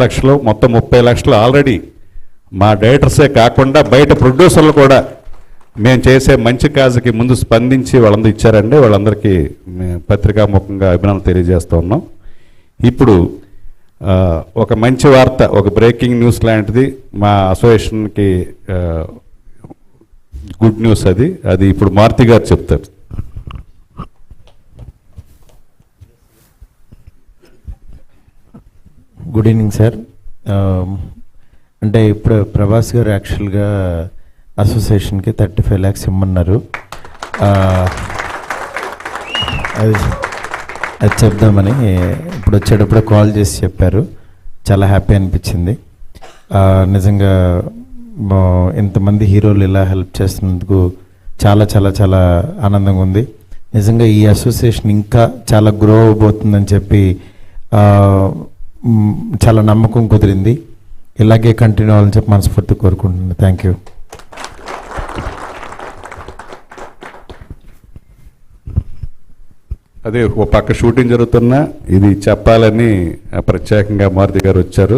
లక్షలు మొత్తం 30 లక్షలు ఆల్రెడీ మా డైరెక్టర్సే కాకుండా బయట ప్రొడ్యూసర్లు కూడా మేము చేసే మంచి కాజుకి ముందు స్పందించి వాళ్ళందరూ ఇచ్చారండి. వాళ్ళందరికీ పత్రికాముఖంగా అభినందనలు తెలియజేస్తూ ఉన్నాం. ఇప్పుడు ఒక మంచి వార్త, ఒక బ్రేకింగ్ న్యూస్ లాంటిది మా అసోసియేషన్కి గుడ్ న్యూస్. అది ఇప్పుడు మారుతి గారు చెప్తారు. Good evening sir. అంటే ఇప్పుడు ప్రభాస్ గారు యాక్చువల్గా అసోసియేషన్కి 35 lakhs ఇమ్మన్నారు. అది చెప్దామని ఇప్పుడు వచ్చేటప్పుడు కాల్ చేసి చెప్పారు. చాలా హ్యాపీ అనిపించింది. నిజంగా ఇంతమంది హీరోలు ఇలా హెల్ప్ చేస్తున్నందుకు చాలా చాలా చాలా ఆనందంగా ఉంది. నిజంగా ఈ అసోసియేషన్ ఇంకా చాలా గ్రో అవబోతుందని చెప్పి చాలా నమ్మకం కుదిరింది. ఇలాగే కంటిన్యూ అవ్వాలని చెప్పి మనస్ఫూర్తి కోరుకుంటున్నాను. Thank you. అదే ఓ పక్క షూటింగ్ జరుగుతున్నా ఇది చెప్పాలని ప్రత్యేకంగా మారుతి గారు వచ్చారు.